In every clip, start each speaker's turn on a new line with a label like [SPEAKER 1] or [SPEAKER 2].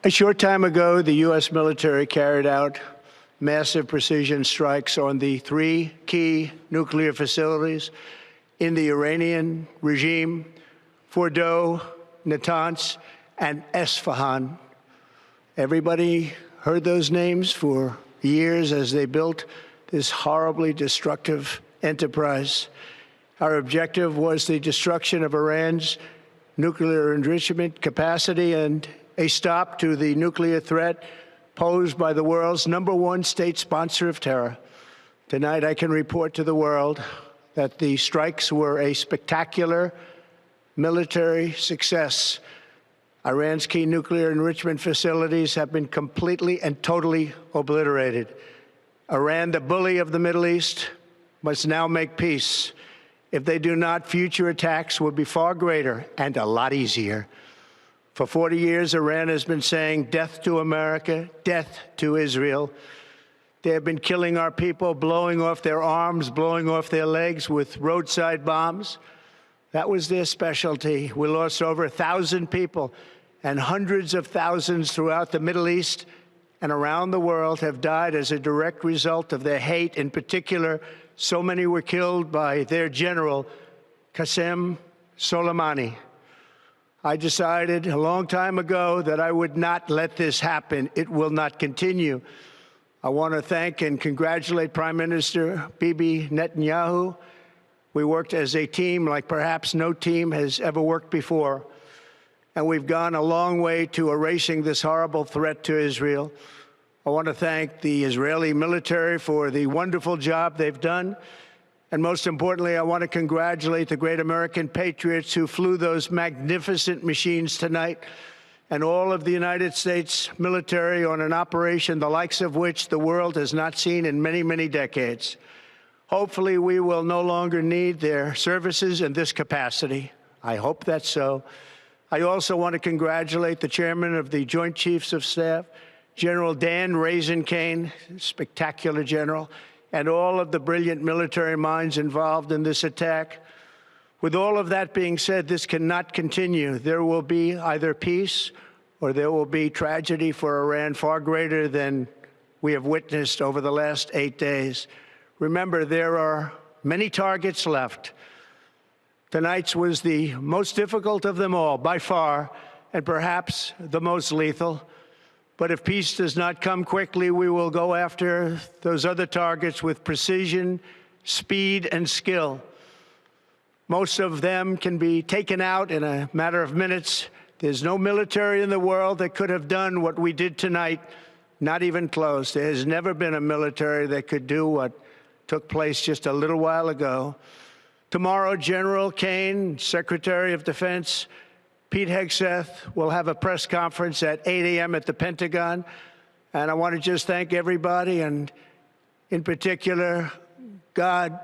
[SPEAKER 1] A short time ago, the U.S. military carried out massive precision strikes on the three key nuclear facilities in the Iranian regime: Fordow, Natanz, and Esfahan. Everybody heard those names for years as they built this horribly destructive enterprise. Our objective was the destruction of Iran's nuclear enrichment capacity and a stop to the nuclear threat posed by the world's #1 state sponsor of terror. Tonight, I can report to the world that the strikes were a spectacular military success. Iran's key nuclear enrichment facilities have been completely and totally obliterated. Iran, the bully of the Middle East, must now make peace. If they do not, future attacks will be far greater and a lot easier. For 40 years, Iran has been saying death to America, death to Israel. They have been killing our people, blowing off their arms, blowing off their legs with roadside bombs. That was their specialty. We lost over 1,000 people, and hundreds of thousands throughout the Middle East and around the world have died as a direct result of their hate. In particular, so many were killed by their general, Qasem Soleimani. I decided a long time ago that I would not let this happen. It will not continue. I want to thank and congratulate Prime Minister Bibi Netanyahu. We worked as a team like perhaps no team has ever worked before. And we've gone a long way to erasing this horrible threat to Israel. I want to thank the Israeli military for the wonderful job they've done. And most importantly, I want to congratulate the great American patriots who flew those magnificent machines tonight, and all of the United States military on an operation the likes of which the world has not seen in many, many decades. Hopefully, we will no longer need their services in this capacity. I hope that's so. I also want to congratulate the chairman of the Joint Chiefs of Staff, General Dan Raisin-Kane, spectacular general, and all of the brilliant military minds involved in this attack. With all of that being said, this cannot continue. There will be either peace or there will be tragedy for Iran far greater than we have witnessed over the last 8 days. Remember, there are many targets left. Tonight's was the most difficult of them all, by far, and perhaps the most lethal. But if peace does not come quickly, we will go after those other targets with precision, speed, and skill. Most of them can be taken out in a matter of minutes. There's no military in the world that could have done what we did tonight, not even close. There has never been a military that could do what took place just a little while ago. Tomorrow, General Kane, Secretary of Defense, Pete Hegseth will have a press conference at 8 a.m. at the Pentagon. And I want to just thank everybody, and in particular, God.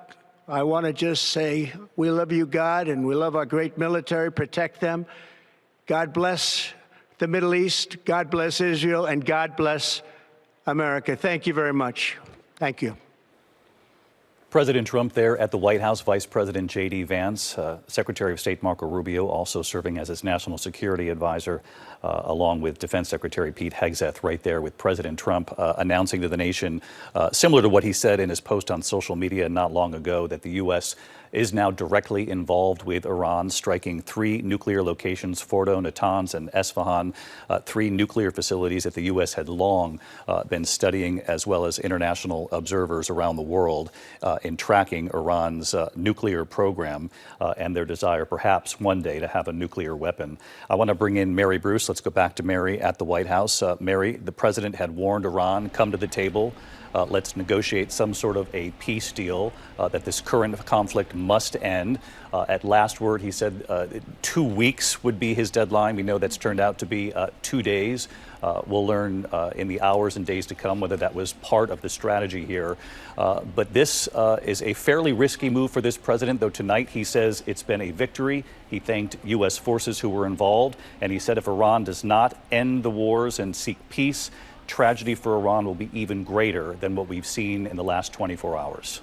[SPEAKER 1] I want to just say we love you, God, and we love our great military. Protect them. God bless the Middle East. God bless Israel. And God bless America. Thank you very much. Thank you.
[SPEAKER 2] President Trump there at the White House, Vice President J.D. Vance, Secretary of State Marco Rubio also serving as his national security advisor, along with Defense Secretary Pete Hegseth right there with President Trump announcing to the nation, similar to what he said in his post on social media not long ago, that the U.S. is now directly involved with Iran, striking 3 nuclear locations, Fordow, Natanz, and Esfahan, 3 nuclear facilities that the U.S. had long been studying, as well as international observers around the world in tracking Iran's nuclear program and their desire perhaps one day to have a nuclear weapon. I want to bring in Mary Bruce. Let's go back to Mary at the White House. Mary, the president had warned Iran, come to the table. Let's negotiate some sort of a peace deal, that this current conflict must end. At last word, he said 2 weeks would be his deadline. We know that's turned out to be 2 days. We'll learn in the hours and days to come whether that was part of the strategy here. But this is a fairly risky move for this president, though tonight he says it's been a victory. He thanked U.S. forces who were involved, and he said if Iran does not end the wars and seek peace, tragedy for Iran will be even greater than what we've seen in the last 24 hours.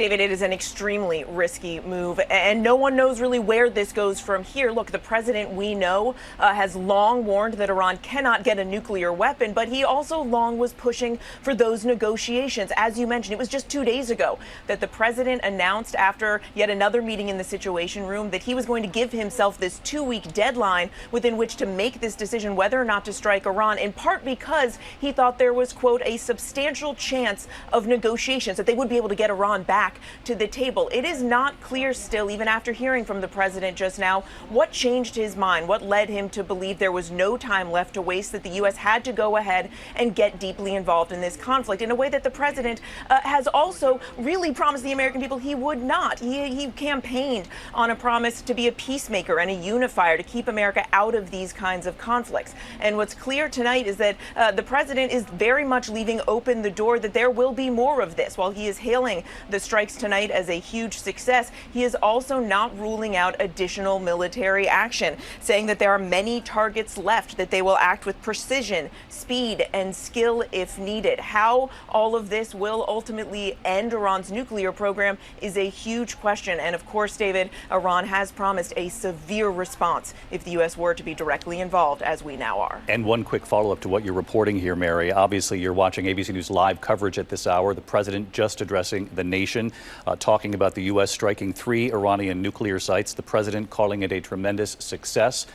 [SPEAKER 3] David, it is an extremely risky move, and no one knows really where this goes from here. Look, the president, we know, has long warned that Iran cannot get a nuclear weapon, but he also long was pushing for those negotiations. As you mentioned, it was just 2 days ago that the president announced, after yet another meeting in the Situation Room, that he was going to give himself this 2-week deadline within which to make this decision whether or not to strike Iran, in part because he thought there was, quote, a substantial chance of negotiations, that they would be able to get Iran back to the table. It is not clear still, even after hearing from the president just now, what changed his mind, what led him to believe there was no time left to waste, that the U.S. had to go ahead and get deeply involved in this conflict in a way that the president has also really promised the American people he would not. He campaigned on a promise to be a peacemaker and a unifier, to keep America out of these kinds of conflicts. And what's clear tonight is that the president is very much leaving open the door that there will be more of this. While he is hailing the strikes tonight as a huge success, he is also not ruling out additional military action, saying that there are many targets left, that they will act with precision, speed, and skill if needed. How all of this will ultimately end Iran's nuclear program is a huge question. And of course, David, Iran has promised a severe response if the U.S. were to be directly involved, as we now are.
[SPEAKER 2] And one quick follow-up to what you're reporting here, Mary. Obviously, you're watching ABC News live coverage at this hour. The president just addressing the nation, talking about the U.S. striking 3 Iranian nuclear sites, the president calling it a tremendous success.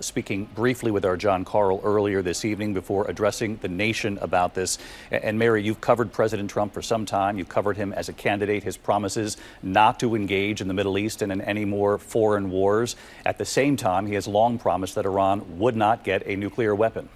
[SPEAKER 2] Speaking briefly with our John Carl earlier this evening before addressing the nation about this. And Mary, you've covered President Trump for some time. You've covered him as a candidate, his promises not to engage in the Middle East and in any more foreign wars. At the same time, he has long promised that Iran would not get a nuclear weapon.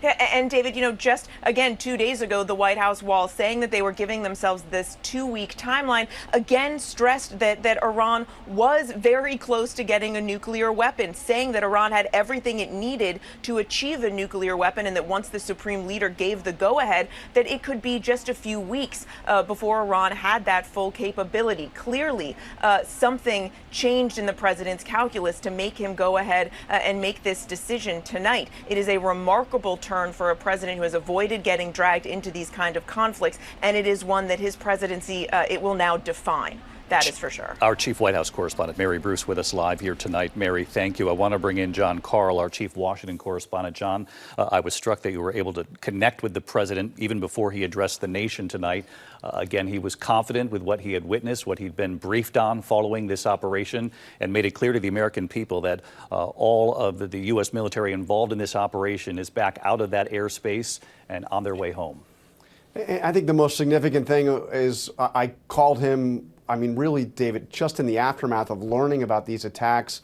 [SPEAKER 3] Yeah, and David, just again 2 days ago, the White House, while saying that they were giving themselves this 2-week timeline, again stressed that Iran was very close to getting a nuclear weapon, saying that Iran had everything it needed to achieve a nuclear weapon, and that once the supreme leader gave the go-ahead, that it could be just a few weeks before Iran had that full capability. Clearly, something changed in the president's calculus to make him go ahead and make this decision tonight. It is a remarkable turn for a president who has avoided getting dragged into these kind of conflicts, and it is one that his presidency it will now define. That is for sure.
[SPEAKER 2] Our chief White House correspondent, Mary Bruce, with us live here tonight. Mary, thank you. I want to bring in John Carl, our chief Washington correspondent. John, I was struck that you were able to connect with the president even before he addressed the nation tonight. Again, he was confident with what he had witnessed, what he'd been briefed on following this operation, and made it clear to the American people that all of the U.S. military involved in this operation is back out of that airspace and on their way home.
[SPEAKER 4] I think the most significant thing is I called him, really, David, just in the aftermath of learning about these attacks,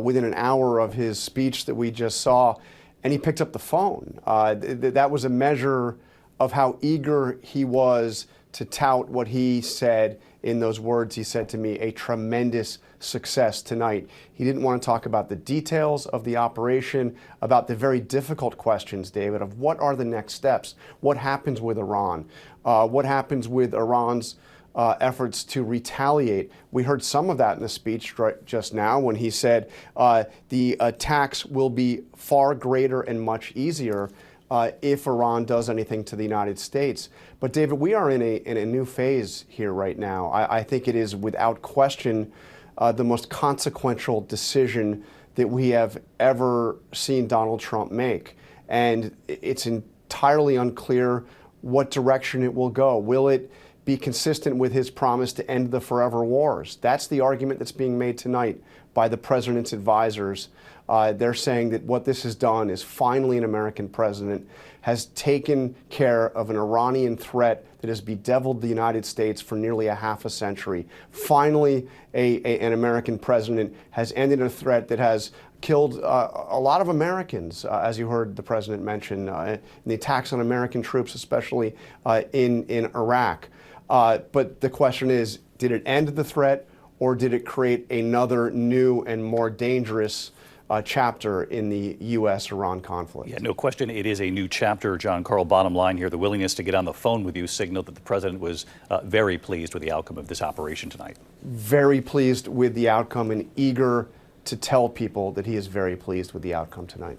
[SPEAKER 4] within an hour of his speech that we just saw, and he picked up the phone. That was a measure of how eager he was to tout what he said in those words he said to me, a tremendous success tonight. He didn't want to talk about the details of the operation, about the very difficult questions, David, of what are the next steps? What happens with Iran? What happens with Iran's efforts to retaliate? We heard some of that in the speech just now when he said the attacks will be far greater and much easier if Iran does anything to the United States. But David, we are in a new phase here right now. I think it is without question the most consequential decision that we have ever seen Donald Trump make. And it's entirely unclear what direction it will go. Will it be consistent with his promise to end the forever wars? That's the argument that's being made tonight by the president's advisors. They're saying that what this has done is finally an American president has taken care of an Iranian threat that has bedeviled the United States for nearly a half a century. Finally, an American president has ended a threat that has killed a lot of Americans, as you heard the president mention, in the attacks on American troops, especially in Iraq. But the question is, did it end the threat, or did it create another new and more dangerous chapter in the U.S.-Iran conflict?
[SPEAKER 2] Yeah, no question, it is a new chapter. John Carl, bottom line here, the willingness to get on the phone with you signaled that the president was very pleased with the outcome of this operation tonight.
[SPEAKER 4] Very pleased with the outcome and eager to tell people that he is very pleased with the outcome tonight.